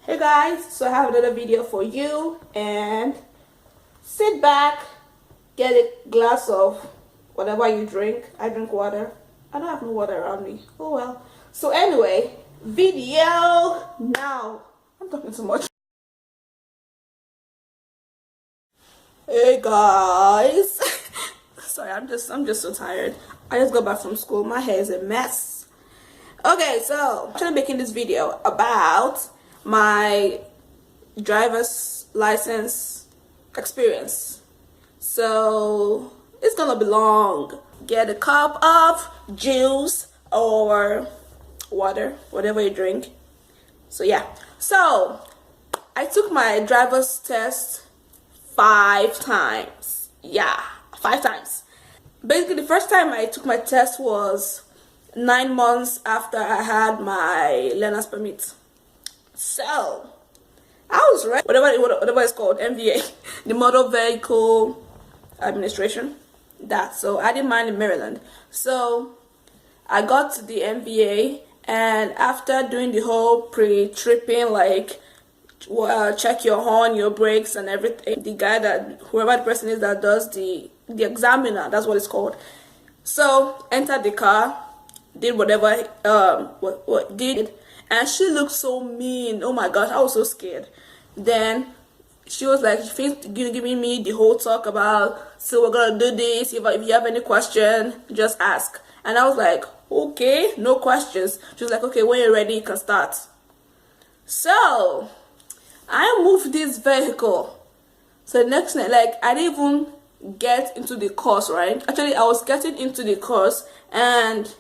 Hey guys, so I have another video for you, and sit back, get a glass of whatever you drink. I drink water. I don't have no water around me. Oh well. So anyway, video now. I'm talking too much. Hey guys. Sorry, I'm just so tired. I just got back from school. My hair is a mess. Okay, so I'm actually making this video about my driver's license experience. So it's gonna be long. Get a cup of juice or water, whatever you drink. So yeah, so I took my driver's test 5 times. Yeah, 5 times. Basically, the first time I took my test was 9 months after I had my learner's permit. So I was ready, whatever it's called, MVA, the Motor Vehicle Administration. So I didn't mind in Maryland. So I got to the MVA, and after doing the whole pre-tripping, like check your horn, your brakes, and everything, the guy whoever the person is that does the examiner, that's what it's called. So entered the car, did whatever what did, and she looked so mean. Oh my gosh, I was so scared. Then she was like, giving me the whole talk about, so we're gonna do this, if you have any question, just ask. And I was like, okay, no questions. She was like, okay, when you're ready, you can start. So I moved this vehicle. So the next night, like, I didn't even get into the course, right? Actually, I was getting into the course, and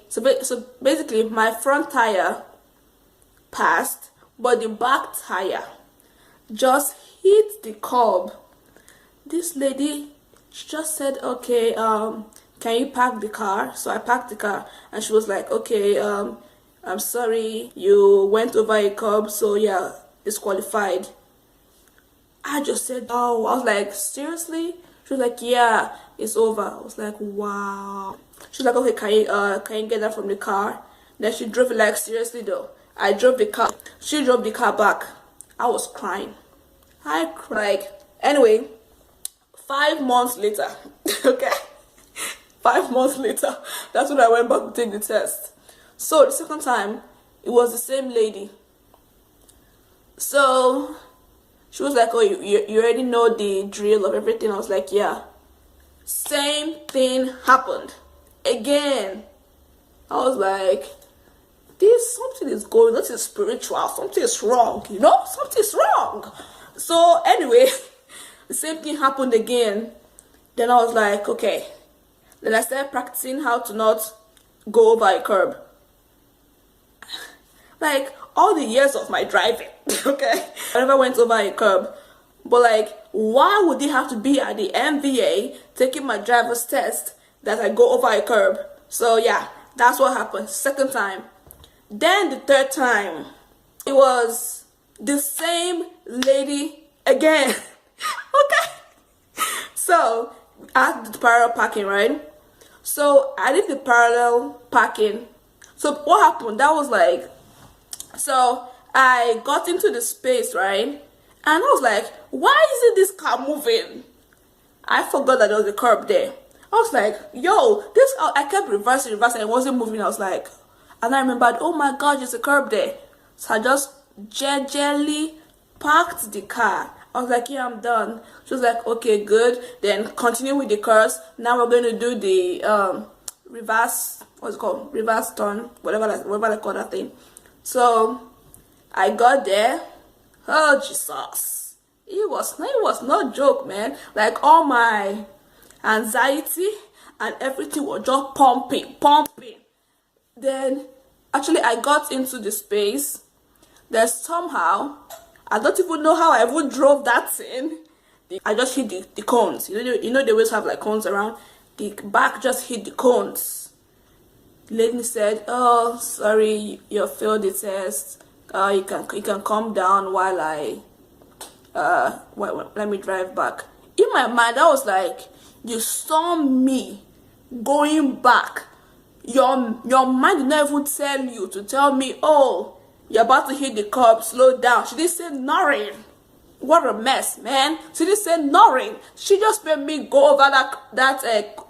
so basically my front tire passed, but the back tire just hit the curb. This lady, she just said, okay, can you park the car? So I parked the car, and she was like, okay, I'm sorry, you went over a curb, so yeah, disqualified. I just said, oh, I was like, seriously? She was like, yeah, it's over. I was like, wow. She was like, okay, can you get that from the car? Then she drove it, like, seriously though. I drove the car. She drove the car back. I was crying. I cried. Anyway, 5 months later, okay? 5 months later, that's when I went back to take the test. So the second time, it was the same lady. So she was like, oh, you already know the drill of everything. I was like, yeah. Same thing happened again. I was like, something is going, this is spiritual, something is wrong, something is wrong. So anyway, the same thing happened again. Then I was like, okay. Then I started practicing how to not go over a curb. Like, all the years of my driving, okay, I never went over a curb. But like, why would it have to be at the MVA taking my driver's test that I go over a curb? So yeah, that's what happened. Second time. Then the third time, it was the same lady again. Okay. So I had the parallel parking, right? So I did the parallel parking. So what happened? That was like, so I got into the space, right? And I was like, why isn't this car moving? I forgot that there was a curb there. I was like, yo, I kept reversing, and it wasn't moving. I was like, and I remembered, oh my god, there's a curb there. So I just gingerly parked the car. I was like, yeah, I'm done. She was like, okay, good. Then continue with the course. Now we're going to do the reverse, what's it called? Reverse turn, whatever they call that thing. So I got there. Oh Jesus, it was no joke, man. Like, all my anxiety and everything was just pumping. Then actually I got into the space. Then somehow, I don't even know how I even drove that thing. I just hit the cones. You know they always have like cones around. The back just hit the cones. The lady said, oh, sorry, you failed the test. You can calm down while let me drive back. In my mind, I was like, you saw me going back. Your mind did not even tell you to tell me, oh, You're about to hit the curb, slow down. She didn't say nothing. What a mess, man. She didn't say nothing. She just made me go over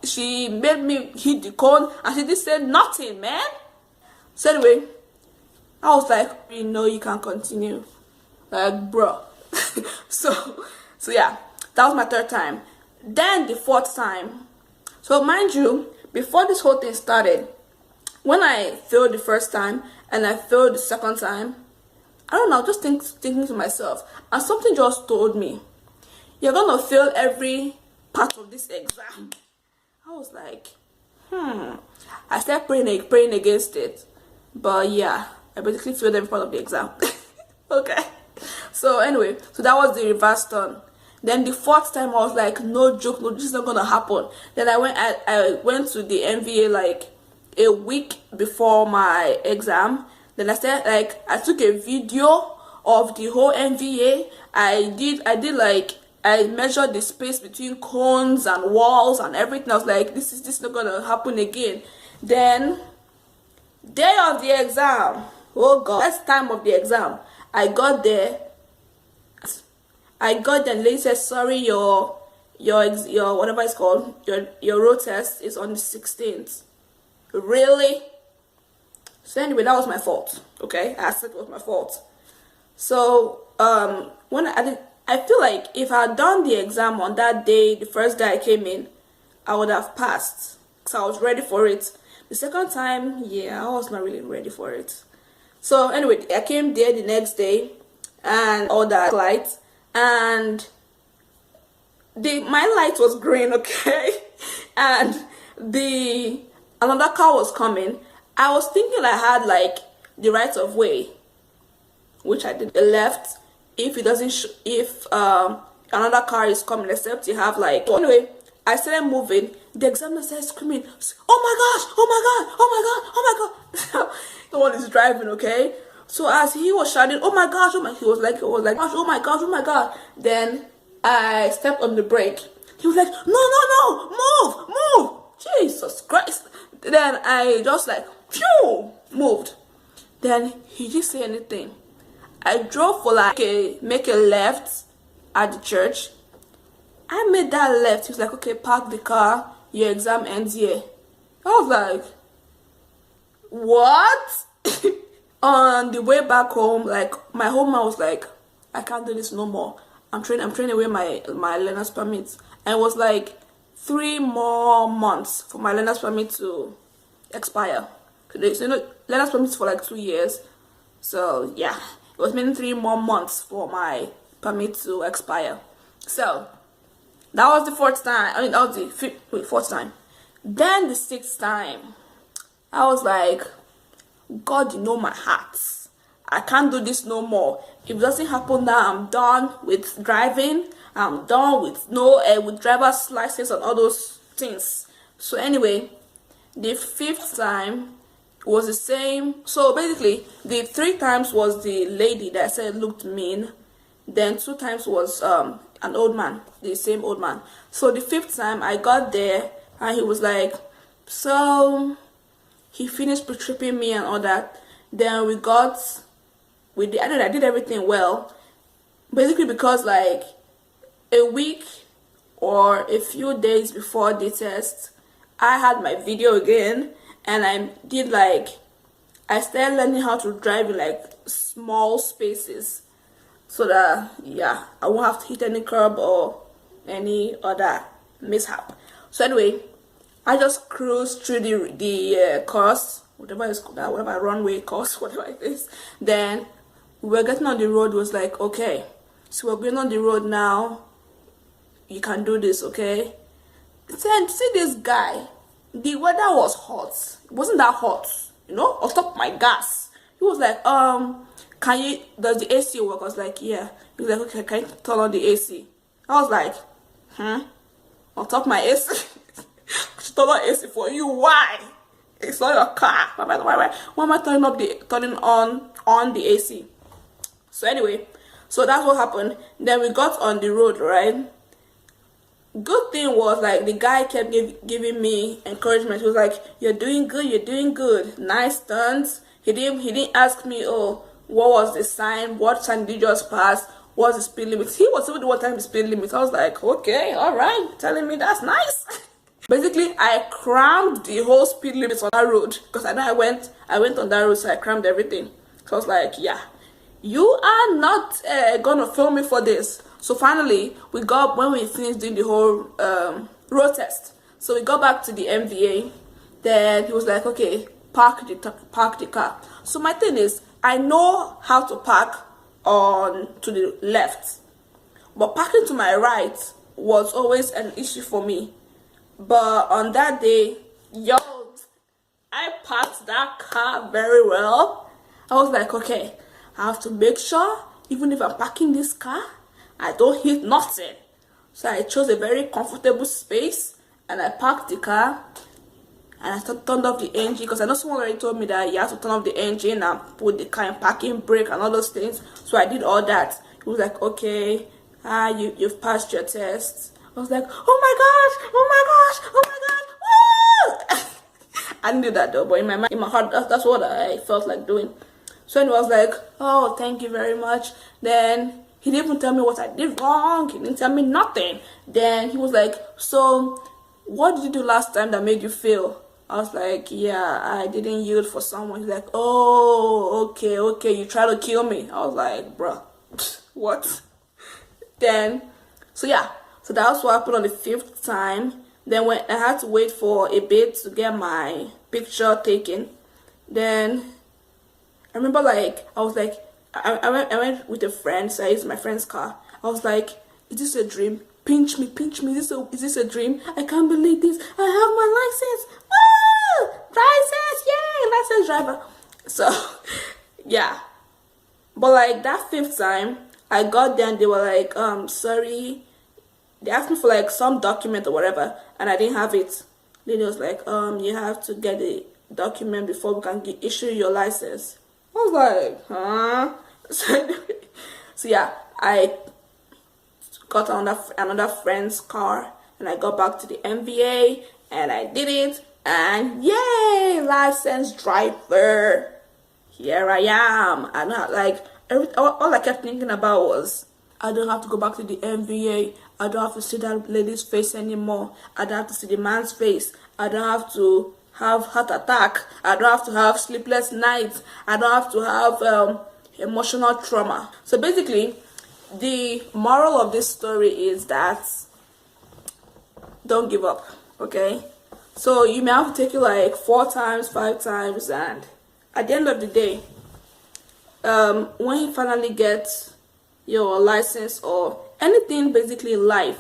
she made me hit the cone, and she didn't say nothing, man. So anyway, I was like, you know, you can't continue. Like, bro. so yeah, that was my third time. Then the fourth time. So mind you, before this whole thing started, when I failed the first time and I failed the second time, I don't know, just thinking to myself, and something just told me, you're gonna fail every part of this exam. I was like, I started praying against it. But yeah, I basically failed every part of the exam. Okay. So anyway, so that was the reverse turn. Then the fourth time I was like, no joke, no, this is not gonna happen. Then I went to the NVA like a week before my exam. Then I took a video of the whole NVA. I measured the space between cones and walls and everything. I was like, this is not gonna happen again. Then day of the exam, oh god, first time of the exam, I got there, and the lady said, sorry, your whatever it's called, your road test is on the 16th. Really? So anyway, that was my fault. Okay, I said it was my fault. So when I feel like if I had done the exam on that day, the first day I came in, I would have passed, because I was ready for it. The second time, yeah, I was not really ready for it. So anyway, I came there the next day and all that lights, and my light was green, okay, and another car was coming. I was thinking I had like the right of way, which I did. The left, if it doesn't if another car is coming, except you have like, anyway, I started moving. The examiner started screaming, oh my gosh, oh my god, oh my god, oh my god. The one is driving, okay? So as he was shouting, oh my gosh, he was like, oh my gosh, oh my god. Then I stepped on the brake. He was like, no, move. Jesus Christ. Then I just like, phew, moved. Then he didn't say anything. I drove for like make a left at the church. I made that left. He was like, okay, park the car. Your exam ends here. I was like, what? On the way back home, like my home man was like, I can't do this no more. I'm training away my learner's permit. And it was like 3 more months for my learner's permit to expire. So learner's permit for like 2 years. So yeah, it was meaning 3 more months for my permit to expire. So that was the fourth time. I mean, that was the fourth time. Then the sixth time, I was like, God, you know my heart. I can't do this no more. If it doesn't happen now, I'm done with driving. I'm done with with driver's license and all those things. So anyway, the fifth time was the same. So basically, the 3 times was the lady that I said looked mean. Then 2 times was an old man, the same old man. So the 5th time I got there and he was like, so he finished tripping me and all that. Then I did everything well, basically because like a week or a few days before the test, I had my video again, and I started learning how to drive in like small spaces, so that yeah, I won't have to hit any curb or any other mishap. So anyway, I just cruised through the course, whatever runway course, whatever it is. Then we were getting on the road. It was like, okay, so we're going on the road now. You can do this, okay? Then see this guy. The weather was hot. It wasn't that hot, on top of my gas. He was like, does the AC work? I was like, yeah. He was like, okay, can you turn on the AC? I was like, on top of my AC. Turn on AC for you? Why? It's not your car. Why am I turning on the AC? So anyway, so that's what happened. Then we got on the road, right? Good thing was like the guy kept giving me encouragement. He was like, you're doing good, nice stunts. He didn't ask me, oh, what was the sign, what sign did you just pass, what's the speed limit. He was even the one time the speed limit. I was like, okay, all right, telling me that's nice. Basically, I crammed the whole speed limit on that road because I know I went on that road, so I crammed everything. So I was like, yeah, you are not gonna film me for this. So finally, when we finished doing the whole road test, so we got back to the MVA. Then he was like, okay, park the car. So my thing is, I know how to park on to the left, but parking to my right was always an issue for me. But on that day, yo, I parked that car very well. I was like, okay, I have to make sure, even if I'm parking this car, I don't hit nothing. So I chose a very comfortable space and I parked the car. And I turned off the engine because I know someone already told me that you have to turn off the engine and put the car in parking brake and all those things. So I did all that. He was like, okay, you've passed your test. I was like, oh my gosh, oh my gosh, oh my god, woo! I didn't do that though, but in my heart, that's what I felt like doing. So anyway, I was like, oh, thank you very much. Then he didn't even tell me what I did wrong. He didn't tell me nothing. Then he was like, so what did you do last time that made you fail? I was like, yeah, I didn't yield for someone. He's like, oh, okay, you try to kill me. I was like, bruh, what? Then, so yeah. So that was what happened on the 5th time. Then when I had to wait for a bit to get my picture taken, then I remember like I was like I went with a friend, so I used my friend's car. I was like, is this a dream? Pinch me. Is this a dream? I can't believe this. I have my license. Woo! License, yay! License driver. So yeah. But like that 5th time, I got there and they were like, sorry. They asked me for like some document or whatever, and I didn't have it. Then it was like, you have to get the document before we can issue your license. I was like, huh? So yeah, I got another friend's car, and I got back to the MVA, and I did it, and yay, license driver. Here I am. And all I kept thinking about was, I don't have to go back to the MVA. I don't have to see that lady's face anymore. I don't have to see the man's face. I don't have to have heart attack. I don't have to have sleepless nights. I don't have to have emotional trauma. So basically, the moral of this story is that don't give up, okay? So you may have to take it like 4 times, 5 times, and at the end of the day, when you finally get your license or anything basically in life,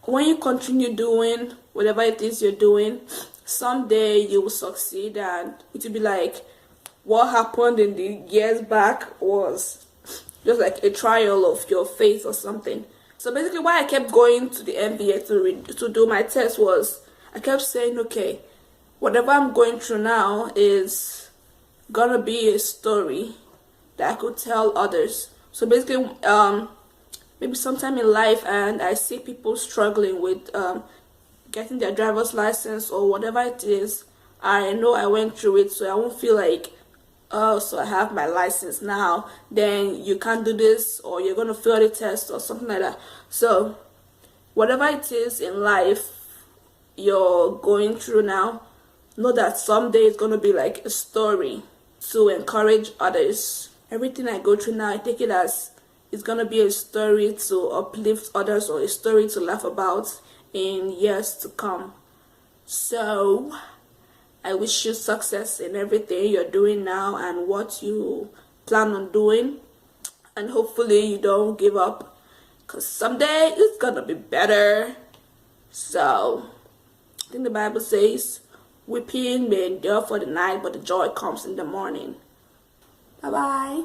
when you continue doing whatever it is you're doing, someday you will succeed, and it will be like what happened in the years back was just like a trial of your faith or something. So basically why I kept going to the MBA to do my test was I kept saying, okay, whatever I'm going through now is gonna be a story that I could tell others. So basically, maybe sometime in life and I see people struggling with getting their driver's license or whatever it is, I know I went through it, so I won't feel like, oh, so I have my license now, then you can't do this, or you're going to fail the test or something like that. So whatever it is in life you're going through now, know that someday it's going to be like a story to encourage others. Everything I go through now, I take it as it's going to be a story to uplift others or a story to laugh about in years to come. So I wish you success in everything you're doing now and what you plan on doing, and hopefully you don't give up, because someday it's gonna be better. So I think the Bible says weeping may endure for the night, but the joy comes in the morning. Bye bye.